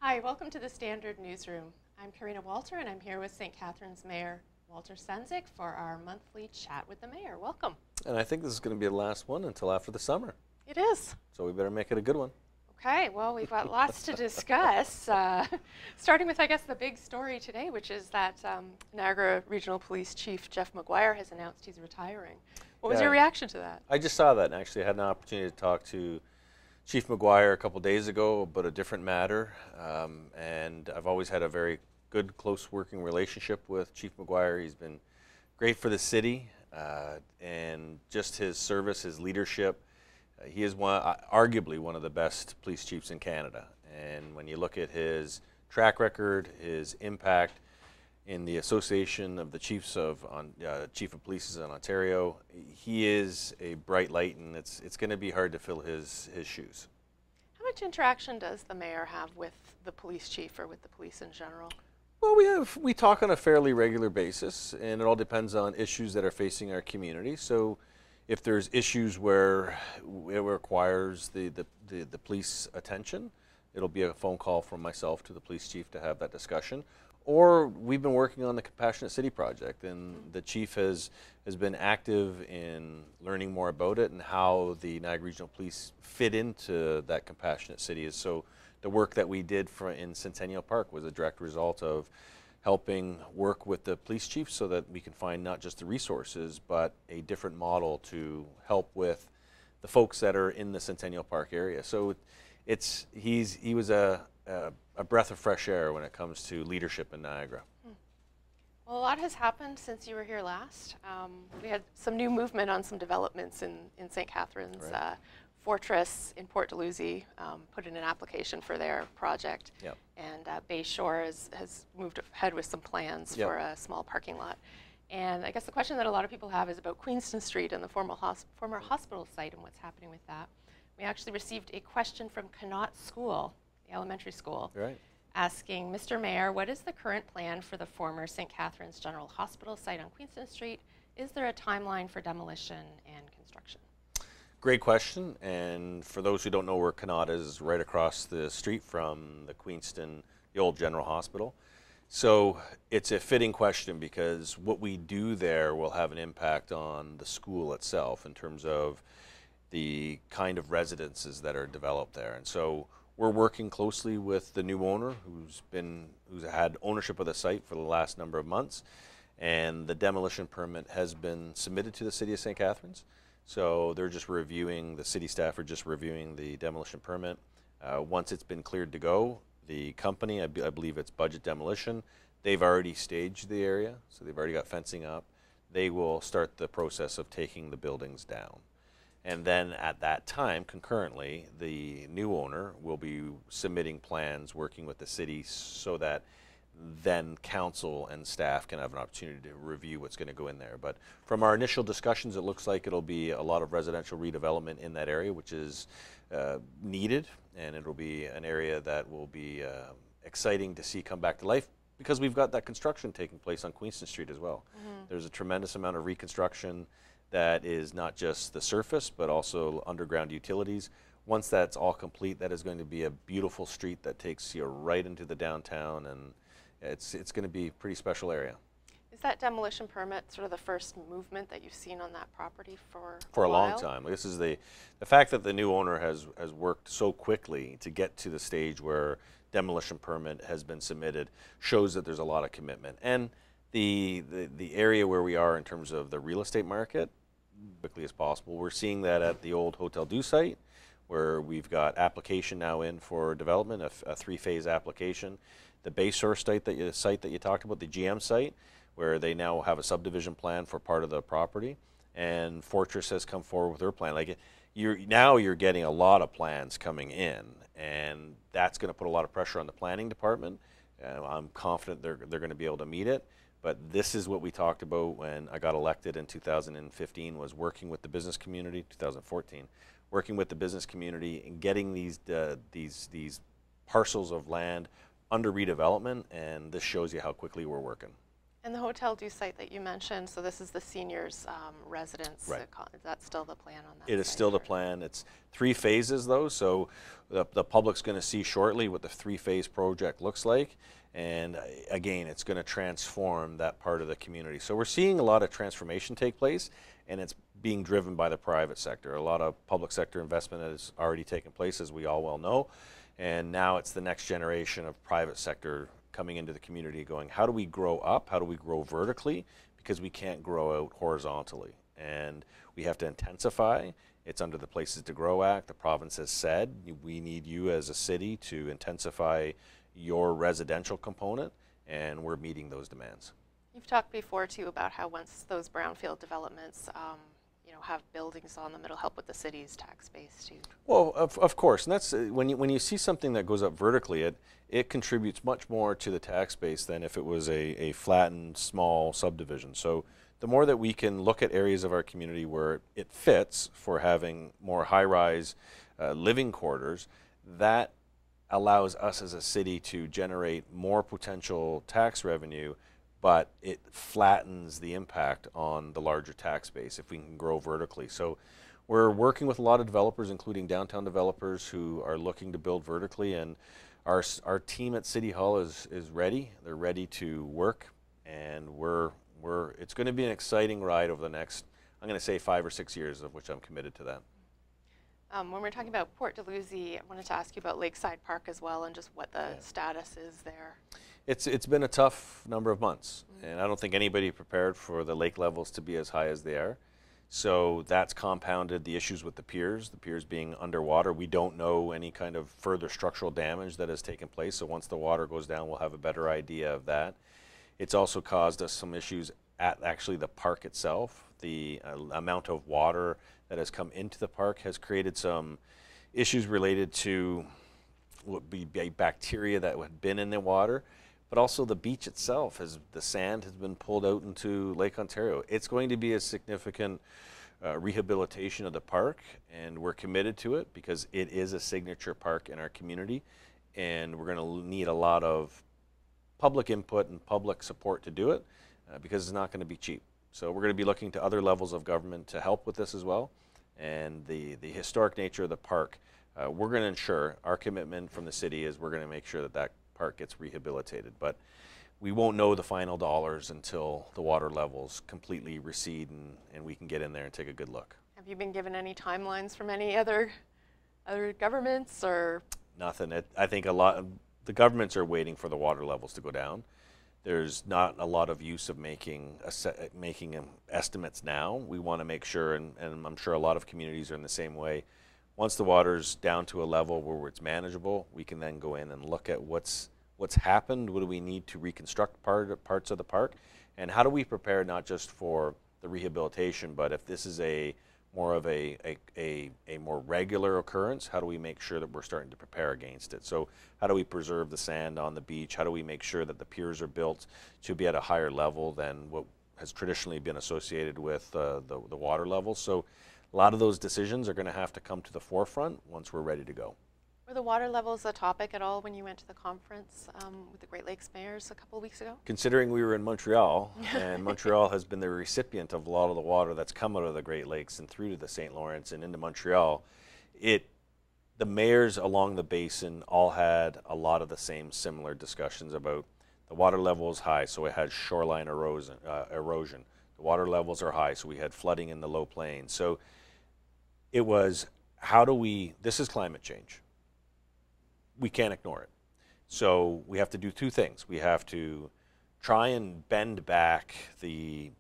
Hi, welcome to the Standard Newsroom. I'm Karena Walter, and I'm here with St. Catharines Mayor Walter Sendzik for our monthly chat with the mayor. Welcome. And I think this is going to be the last one until after the summer. It is. So we better make it a good one. Okay, well, we've got lots to discuss, starting with, I guess, the big story today, which is that Niagara Regional Police Chief Jeff McGuire has announced he's retiring. What was your reaction to that? I just saw that, and actually I had an opportunity to talk to Chief McGuire a couple days ago about a different matter, and I've always had a very good, close working relationship with Chief McGuire. He's been great for the city, and just his service, his leadership. He is arguably one of the best police chiefs in Canada, and when you look at his track record, his impact in the Association of the Chief of Police in Ontario, he is a bright light, and it's going to be hard to fill his shoes. How much interaction does the mayor have with the police chief or with the police in general? Well, we talk on a fairly regular basis, and it all depends on issues that are facing our community. So if there's issues where it requires the police attention, it'll be a phone call from myself to the police chief to have that discussion. Or we've been working on the Compassionate City project, and the chief has been active in learning more about it and how the Niagara Regional Police fit into that Compassionate City. So the work that we did in Centennial Park was a direct result of helping work with the police chief so that we can find not just the resources, but a different model to help with the folks that are in the Centennial Park area. So he was a breath of fresh air when it comes to leadership in Niagara. Well, a lot has happened since you were here last. We had some new movement on some developments in St. Catharines. Right. Fortress in Port Dalhousie put in an application for their project, yep. And Bay Shore has moved ahead with some plans yep. for a small parking lot. And I guess the question that a lot of people have is about Queenston Street and the former hospital site and what's happening with that. We actually received a question from Karena School, the elementary school, right, asking, Mr. Mayor, what is the current plan for the former St. Catharines General Hospital site on Queenston Street? Is there a timeline for demolition and construction? Great question, and for those who don't know where Karena is, right across the street from the Queenston, the old General Hospital. So it's a fitting question because what we do there will have an impact on the school itself in terms of the kind of residences that are developed there. And so we're working closely with the new owner who's had ownership of the site for the last number of months, and the demolition permit has been submitted to the City of St. Catharines. So they're just reviewing, the city staff are just reviewing the demolition permit. Once it's been cleared to go, the company, I believe it's Budget Demolition, they've already staged the area, so they've already got fencing up. They will start the process of taking the buildings down. And then at that time, concurrently, the new owner will be submitting plans, working with the city so that then council and staff can have an opportunity to review what's going to go in there. But from our initial discussions, it looks like it'll be a lot of residential redevelopment in that area, which is needed, and it'll be an area that will be exciting to see come back to life because we've got that construction taking place on Queenston Street as well. Mm-hmm. There's a tremendous amount of reconstruction that is not just the surface, but also underground utilities. Once that's all complete, that is going to be a beautiful street that takes you right into the downtown, and it's going to be a pretty special area. Is that demolition permit sort of the first movement that you've seen on that property for a long time? This is the fact that the new owner has worked so quickly to get to the stage where demolition permit has been submitted shows that there's a lot of commitment. And the area where we are in terms of the real estate market, quickly as possible, we're seeing that at the old Hotel Dieu site, where we've got application now in for development, a three-phase application. The Bay Shore site that you talked about, the GM site, where they now have a subdivision plan for part of the property, and Fortress has come forward with their plan. Like you're getting a lot of plans coming in, and that's going to put a lot of pressure on the planning department. I'm confident they're going to be able to meet it. But this is what we talked about when I got elected in 2015, was working with the business community. 2014, working with the business community and getting these parcels of land under redevelopment, and this shows you how quickly we're working. And the Hotel Du site that you mentioned, so this is the seniors' residence. Right. Is that still the plan on that It is site, still the or? plan. It's 3 phases though, so the public's going to see shortly what the 3-phase project looks like. And again, it's going to transform that part of the community. So we're seeing a lot of transformation take place, and it's being driven by the private sector. A lot of public sector investment has already taken place, as we all well know. And now it's the next generation of private sector coming into the community going, how do we grow up? How do we grow vertically? Because we can't grow out horizontally. And we have to intensify. It's under the Places to Grow Act. The province has said, we need you as a city to intensify your residential component, and we're meeting those demands. You've talked before too about how once those brownfield developments have buildings on them, it'll help with the city's tax base too. Well, of course, and that's when you see something that goes up vertically, it contributes much more to the tax base than if it was a flattened small subdivision. So the more that we can look at areas of our community where it fits for having more high-rise living quarters, that allows us as a city to generate more potential tax revenue, but it flattens the impact on the larger tax base if we can grow vertically. So we're working with a lot of developers, including downtown developers who are looking to build vertically, and our team at City Hall is ready. They're ready to work, and it's going to be an exciting ride over the next, I'm going to say 5 or 6 years, of which I'm committed to that. When we're talking about Port Dalhousie, I wanted to ask you about Lakeside Park as well, and just what the status is there. It's been a tough number of months, and I don't think anybody prepared for the lake levels to be as high as they are. So that's compounded the issues with the piers being underwater. We don't know any kind of further structural damage that has taken place, so once the water goes down, we'll have a better idea of that. It's also caused us some issues at actually the park itself. The amount of water that has come into the park has created some issues related to what would be bacteria that had been in the water, but also the beach itself, the sand has been pulled out into Lake Ontario. It's going to be a significant rehabilitation of the park, and we're committed to it because it is a signature park in our community, and we're going to need a lot of public input and public support to do it because it's not going to be cheap. So we're going to be looking to other levels of government to help with this as well. And the historic nature of the park, we're going to ensure, our commitment from the city is we're going to make sure that that park gets rehabilitated. But we won't know the final dollars until the water levels completely recede and we can get in there and take a good look. Have you been given any timelines from any other governments or? Nothing. I think a lot of the governments are waiting for the water levels to go down. There's not a lot of use of making estimates now. We want to make sure, and I'm sure a lot of communities are in the same way, once the water's down to a level where it's manageable, we can then go in and look at what's happened, what do we need to reconstruct parts of the park, and how do we prepare not just for the rehabilitation, but if this is more of a more regular occurrence, how do we make sure that we're starting to prepare against it? So how do we preserve the sand on the beach? How do we make sure that the piers are built to be at a higher level than what has traditionally been associated with the water levels? So a lot of those decisions are going to have to come to the forefront once we're ready to go. Were the water levels a topic at all when you went to the conference with the Great Lakes mayors a couple of weeks ago? Considering we were in Montreal, and Montreal has been the recipient of a lot of the water that's come out of the Great Lakes and through to the St. Lawrence and into Montreal, the mayors along the basin all had a lot of the same similar discussions about the water level is high, so it had shoreline erosion. The water levels are high, so we had flooding in the low plains. So it was, this is climate change. We can't ignore it. So we have to do two things. We have to try and bend back the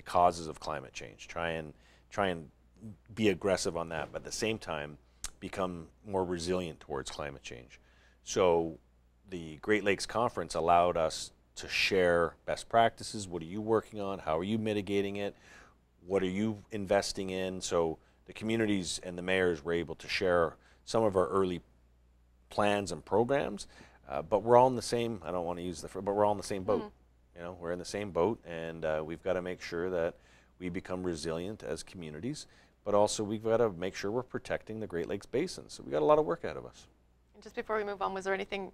causes of climate change. Try and be aggressive on that, but at the same time become more resilient towards climate change. So the Great Lakes Conference allowed us to share best practices. What are you working on? How are you mitigating it? What are you investing in? So the communities and the mayors were able to share some of our early plans and programs, but we're all in the same, I don't want to use but we're all in the same boat. Mm-hmm. You know, we're in the same boat, and we've got to make sure that we become resilient as communities, but also we've got to make sure we're protecting the Great Lakes Basin. So we've got a lot of work ahead of us. And just before we move on, was there anything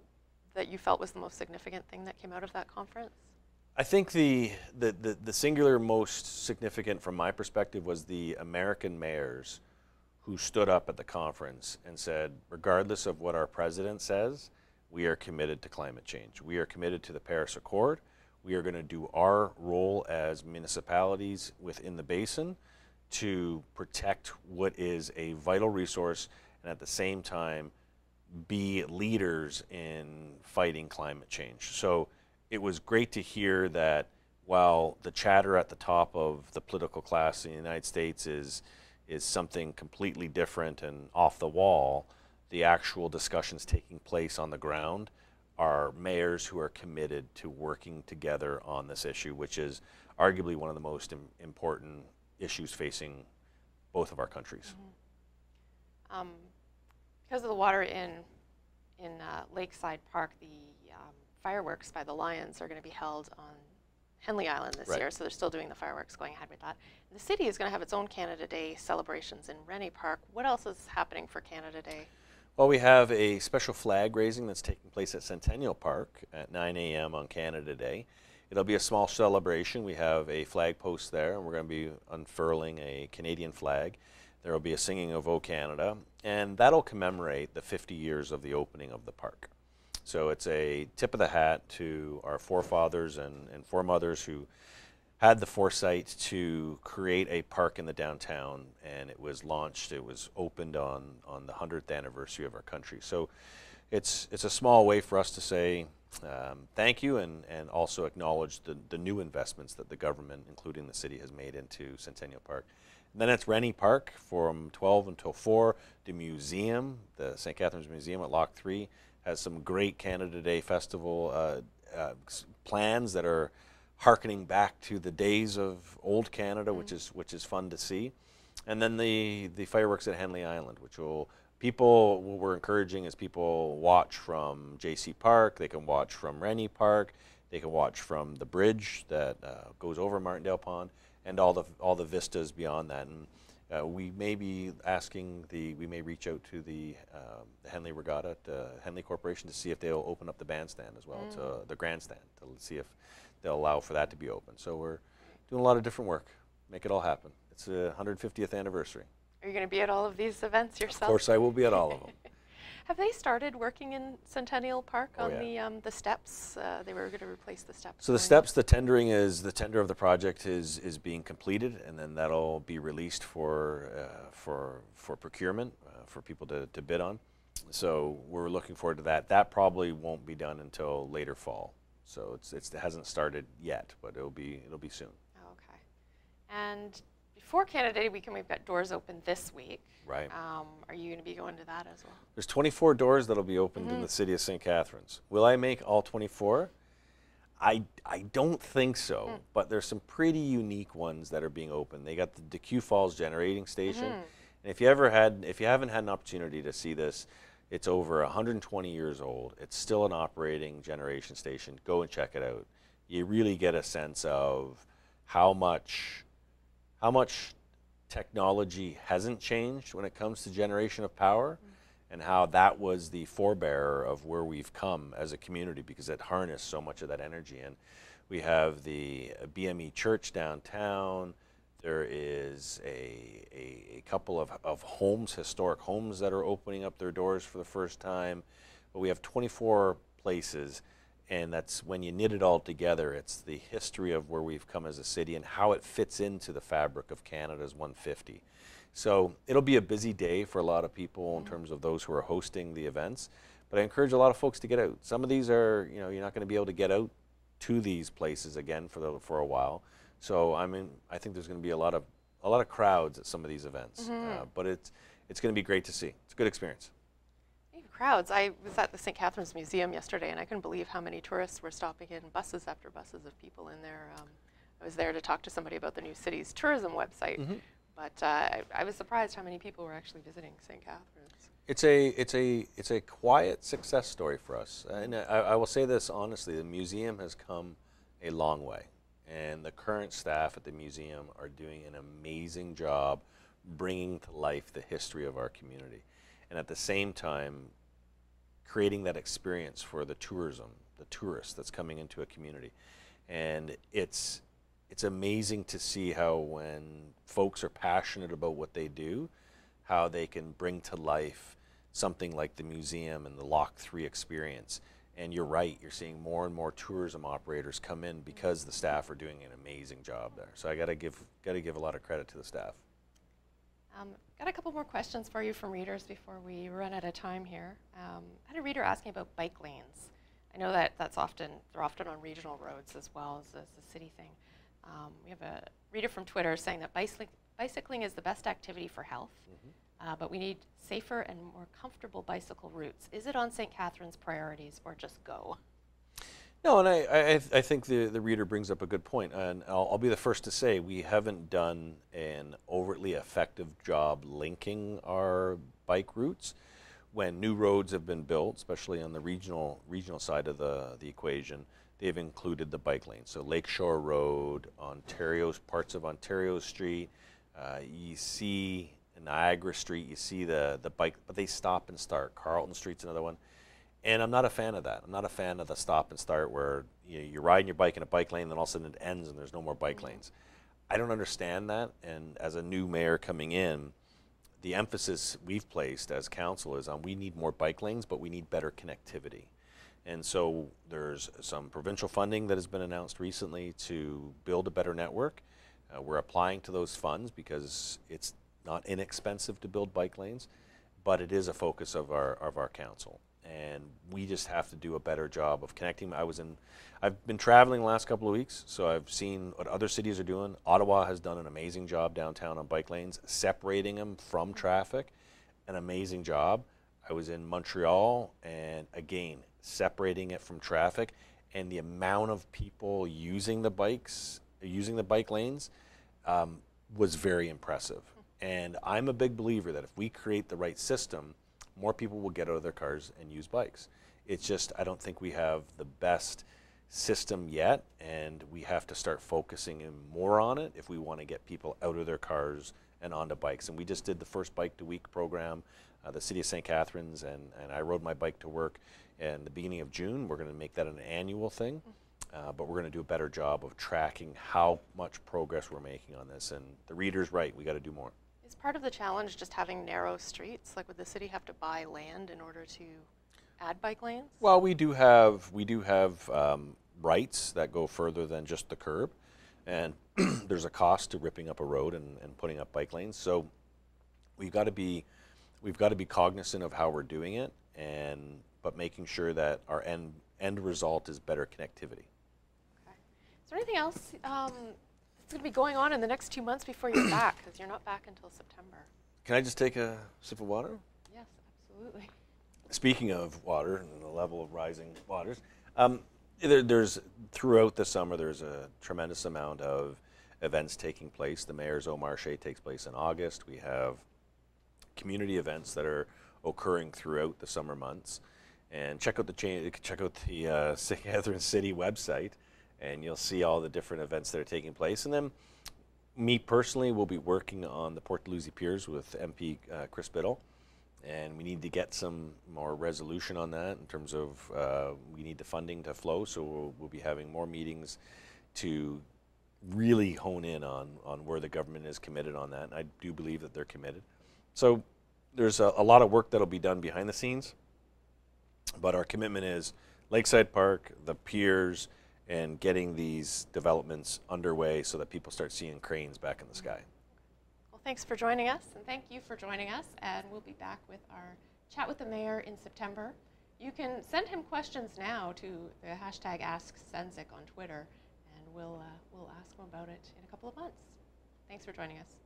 that you felt was the most significant thing that came out of that conference? I think the singular most significant from my perspective was the American mayors who stood up at the conference and said, regardless of what our president says, we are committed to climate change. We are committed to the Paris Accord. We are going to do our role as municipalities within the basin to protect what is a vital resource and at the same time be leaders in fighting climate change. So it was great to hear that while the chatter at the top of the political class in the United States is something completely different and off the wall, the actual discussions taking place on the ground are mayors who are committed to working together on this issue, which is arguably one of the most important issues facing both of our countries. Mm-hmm. Because of the water in Lakeside Park, the fireworks by the Lions are going to be held on Henley Island this year, so they're still doing the fireworks, going ahead with that. And the city is going to have its own Canada Day celebrations in Rennie Park. What else is happening for Canada Day? Well, we have a special flag raising that's taking place at Centennial Park at 9 a.m. on Canada Day. It'll be a small celebration. We have a flag post there, and we're going to be unfurling a Canadian flag. There will be a singing of O Canada, and that'll commemorate the 50 years of the opening of the park. So it's a tip of the hat to our forefathers and foremothers who had the foresight to create a park in the downtown, and it was launched, it was opened on the 100th anniversary of our country. So it's a small way for us to say thank you and also acknowledge the new investments that the government, including the city, has made into Centennial Park. And then it's Rennie Park from 12 until 4. The museum, the St. Catharines Museum at Lock 3, has some great Canada Day Festival plans that are harkening back to the days of old Canada, which is fun to see. And then the fireworks at Henley Island, which what we're encouraging is people watch from JC Park, they can watch from Rennie Park, they can watch from the bridge that goes over Martindale Pond, and all the vistas beyond that. And we may be asking we may reach out to the Henley Regatta, Henley Corporation, to see if they'll open up the bandstand as well, to the grandstand, to see if they'll allow for that to be open. So we're doing a lot of different work, make it all happen. It's a 150th anniversary. Are you going to be at all of these events yourself? Of course I will be at all of them. Have they started working in Centennial Park on the steps? They were going to replace the steps. So the steps, the tender of the project is being completed, and then that'll be released for procurement for people to bid on. So we're looking forward to that. That probably won't be done until later fall. So it hasn't started yet, but it'll be soon. Oh, okay. And before Canada Day weekend, we've got doors open this week. Right. Are you going to be going to that as well? There's 24 doors that'll be opened in the city of St. Catharines. Will I make all 24? I don't think so, but there's some pretty unique ones that are being opened. They got the DeQ Falls generating station, and if you haven't had an opportunity to see this, it's over 120 years old. It's still an operating generation station. Go and check it out. You really get a sense of how much technology hasn't changed when it comes to generation of power, and how that was the forebearer of where we've come as a community, because it harnessed so much of that energy. And we have the BME church downtown. There is a couple of homes, historic homes, that are opening up their doors for the first time. But we have 24 places, and that's, when you knit it all together, it's the history of where we've come as a city and how it fits into the fabric of Canada's 150. So it'll be a busy day for a lot of people in terms of those who are hosting the events. But I encourage a lot of folks to get out. Some of these are, you're not going to be able to get out to these places again for a while. So I think there's going to be a lot of crowds at some of these events. But it's going to be great to see. It's a good experience. Crowds. I was at the St. Catharines Museum yesterday, and I couldn't believe how many tourists were stopping in, buses after buses of people in there. I was there to talk to somebody about the new city's tourism website, but I was surprised how many people were actually visiting St. Catharines. It's a quiet success story for us, and I will say this honestly: the museum has come a long way, and the current staff at the museum are doing an amazing job bringing to life the history of our community, and at the same time creating that experience for the tourist that's coming into a community. And it's amazing to see how when folks are passionate about what they do, how they can bring to life something like the museum and the Lock 3 experience. And you're right, you're seeing more and more tourism operators come in because the staff are doing an amazing job there. So I gotta give a lot of credit to the staff. Got a couple more questions for you from readers before we run out of time here. I had a reader asking about bike lanes. I know that they're often on regional roads as well as a city thing. We have a reader from Twitter saying that bicycling is the best activity for health, but we need safer and more comfortable bicycle routes. Is it on St. Catharines' priorities or just go? No, and I think the reader brings up a good point, and I'll be the first to say we haven't done an overtly effective job linking our bike routes. When new roads have been built, especially on the regional side of the equation, they've included the bike lane. So Lakeshore Road, parts of Ontario Street, you see Niagara Street, you see the bike, but they stop and start. Carlton Street's another one. And I'm not a fan of that. I'm not a fan of the stop and start where you're riding your bike in a bike lane, then all of a sudden it ends and there's no more bike lanes. I don't understand that. And as a new mayor coming in, the emphasis we've placed as council is on we need more bike lanes, but we need better connectivity. And so there's some provincial funding that has been announced recently to build a better network. We're applying to those funds because it's not inexpensive to build bike lanes, but it is a focus of our council. And we just have to do a better job of connecting. I've been traveling the last couple of weeks, so I've seen what other cities are doing. Ottawa has done an amazing job downtown on bike lanes, separating them from traffic, an amazing job. I was in Montreal, and again, separating it from traffic, and the amount of people using the bike lanes was very impressive. And I'm a big believer that if we create the right system, more people will get out of their cars and use bikes. It's just, I don't think we have the best system yet, and we have to start focusing more on it if we want to get people out of their cars and onto bikes. And we just did the first Bike to Week program, the City of St. Catharines, and I rode my bike to work in the beginning of June. We're going to make that an annual thing, but we're going to do a better job of tracking how much progress we're making on this. And the reader's right, we got to do more. Is part of the challenge just having narrow streets? Like, would the city have to buy land in order to add bike lanes? Well, we do have rights that go further than just the curb, and there's a cost to ripping up a road and putting up bike lanes. So we've got to be cognizant of how we're doing it, but making sure that our end result is better connectivity. Okay. Is there anything else that's going to be going on in the next 2 months before you're back? Because you're not back until September. Can I just take a sip of water? Yes, absolutely. Speaking of water and the level of rising waters, there's throughout the summer there's a tremendous amount of events taking place. The Mayor's Au Marché takes place in August. We have community events that are occurring throughout the summer months. And check out the St. Catharines City website, and you'll see all the different events that are taking place. And then me personally will be working on the Port Dalhousie Piers with MP Chris Biddle, and we need to get some more resolution on that in terms of we need the funding to flow, so we'll be having more meetings to really hone in on where the government is committed on that, and I do believe that they're committed. So there's a lot of work that'll be done behind the scenes, but our commitment is Lakeside Park, the piers, and getting these developments underway so that people start seeing cranes back in the sky. Well, thanks for joining us, and thank you for joining us, and we'll be back with our chat with the mayor in September. You can send him questions now to the hashtag #AskSendzik on Twitter, and we'll ask him about it in a couple of months. Thanks for joining us.